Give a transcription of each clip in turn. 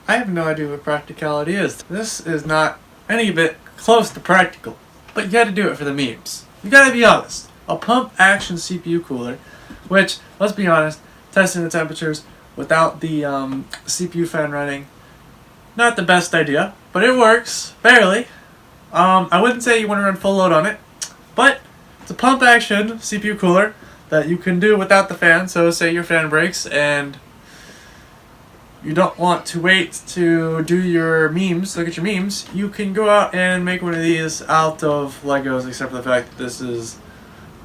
I have no idea what practicality is. This is not any bit close to practical, but you gotta do it for the memes. You gotta be honest. A pump action CPU cooler, which, let's be honest, testing the temperatures without the CPU fan running, not the best idea, but it works, barely. I wouldn't say you want to run full load on it, but it's a pump action CPU cooler that you can do without the fan. So say your fan breaks and you don't want to wait to do your memes, look at your memes, you can go out and make one of these out of Legos, except for the fact that this is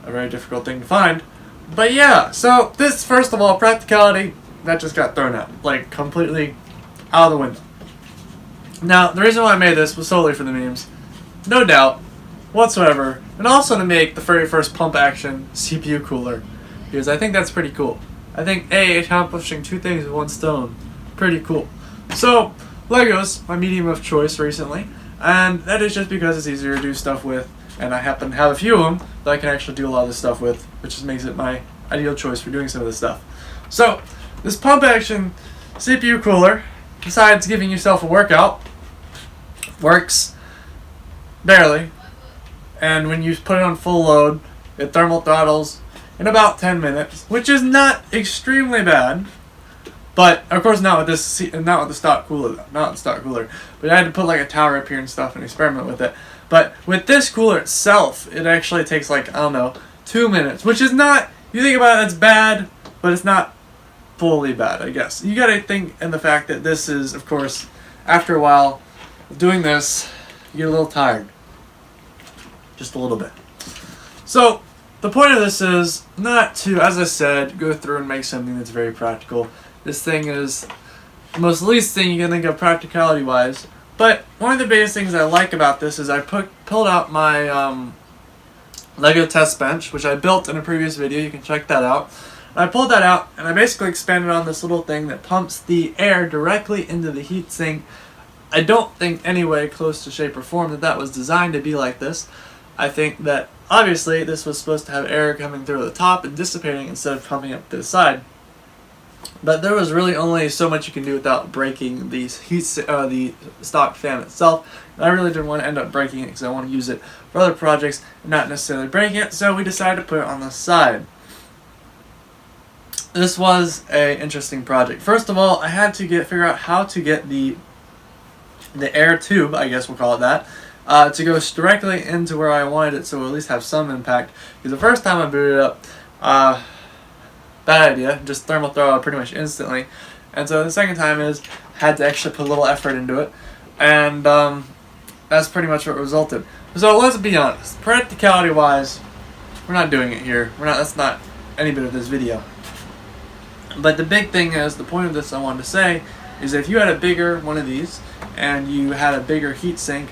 a very difficult thing to find. But yeah, so this, first of all, practicality, that just got thrown out, like completely out of the window. Now, the reason why I made this was solely for the memes, no doubt whatsoever, and also to make the very first pump action CPU cooler, because I think that's pretty cool. I think accomplishing two things with one stone, pretty cool. So, Legos, my medium of choice recently, and that is just because it's easier to do stuff with, and I happen to have a few of them that I can actually do a lot of this stuff with, which just makes it my ideal choice for doing some of this stuff. So, this pump action CPU cooler, besides giving yourself a workout, works barely, and when you put it on full load, it thermal throttles in about 10 minutes, which is not extremely bad. But of course, not with the stock cooler, But I had to put like a tower up here and stuff and experiment with it. But with this cooler itself, it actually takes like, I don't know, 2 minutes, which is not. You think about it, that's bad, but it's not fully bad, I guess. You gotta think in the fact that this is, of course, after a while of doing this, you get a little tired. Just a little bit. So, the point of this is not to, as I said, go through and make something that's very practical. This thing is the most least thing you can think of practicality-wise. But one of the biggest things I like about this is I pulled out my Lego test bench, which I built in a previous video. You can check that out. And I pulled that out, and I basically expanded on this little thing that pumps the air directly into the heatsink. I don't think any way close to shape or form that was designed to be like this. I think that obviously this was supposed to have air coming through the top and dissipating instead of pumping up to the side. But there was really only so much you can do without breaking the stock fan itself. And I really didn't want to end up breaking it because I want to use it for other projects and not necessarily breaking it. So we decided to put it on the side. This was an interesting project. First of all, I had to figure out how to get the air tube, I guess we'll call it that, to go directly into where I wanted it, so it'll at least have some impact. Because the first time I booted it up, bad idea, just thermal throttle pretty much instantly. And so the second time is, had to actually put a little effort into it, and that's pretty much what resulted. So let's be honest, practicality wise, we're not doing it here. That's not any bit of this video. But the big thing is, the point of this I wanted to say, is if you had a bigger one of these, and you had a bigger heatsink,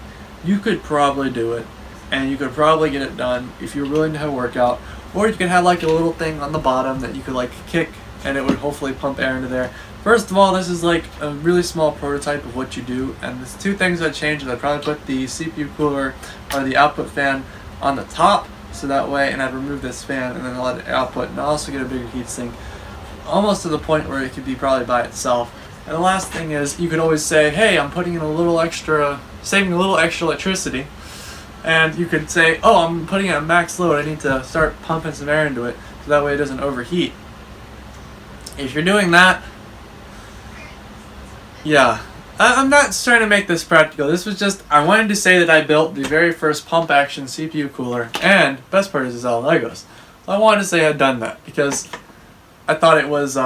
you could probably do it, and you could probably get it done if you're willing to have a workout. Or you could have like a little thing on the bottom that you could like kick, and it would hopefully pump air into there. First of all, this is like a really small prototype of what you do, and there's two things I'd change. I'd probably put the CPU cooler or the output fan on the top, so that way, and I'd remove this fan and then let it output, and also get a bigger heatsink, almost to the point where it could be probably by itself. And the last thing is, you could always say, hey, I'm putting in a little extra, saving a little extra electricity. And you could say, oh, I'm putting it at max load, I need to start pumping some air into it, so that way it doesn't overheat. If you're doing that, yeah. I'm not trying to make this practical. This was just, I wanted to say that I built the very first pump action CPU cooler, and best part is it's all Legos. So I wanted to say I'd done that, because I thought it was,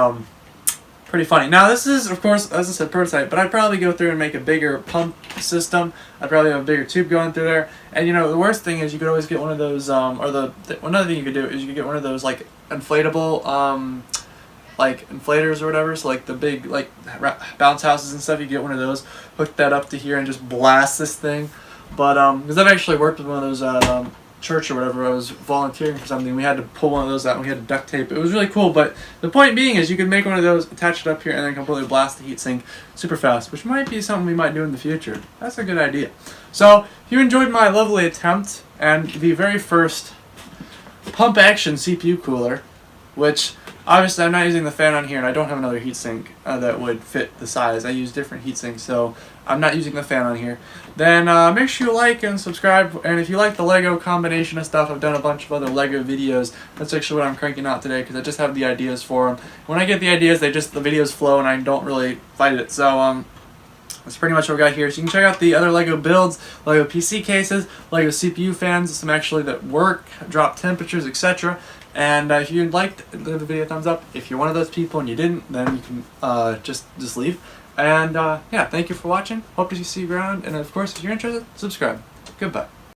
pretty funny. Now this is, of course, as I said, prototype, but I'd probably go through and make a bigger pump system. I'd probably have a bigger tube going through there. And you know, the worst thing is you could always get one of those, another thing you could do is you could get one of those like inflatable, like inflators or whatever. So like the big like bounce houses and stuff. You get one of those, hook that up to here, and just blast this thing. But because I've actually worked with one of those at church or whatever. I was volunteering for something. We had to pull one of those out, and we had to duct tape. It was really cool. But the point being is you could make one of those, attach it up here, and then completely blast the heatsink super fast, which might be something we might do in the future. That's a good idea. So if you enjoyed my lovely attempt and the very first pump action CPU cooler, which obviously I'm not using the fan on here, and I don't have another heatsink that would fit the size. I use different heatsinks, so I'm not using the fan on here. Then make sure you like and subscribe, and if you like the Lego combination of stuff, I've done a bunch of other Lego videos. That's actually what I'm cranking out today, because I just have the ideas for them. When I get the ideas, the videos flow, and I don't really fight it. So that's pretty much what we got here. So you can check out the other Lego builds, Lego PC cases, Lego CPU fans, some actually that work, drop temperatures, etc. And if you liked, give the video a thumbs up. If you're one of those people and you didn't, then you can just leave. And yeah, thank you for watching. Hope to see you around. And of course, if you're interested, subscribe. Goodbye.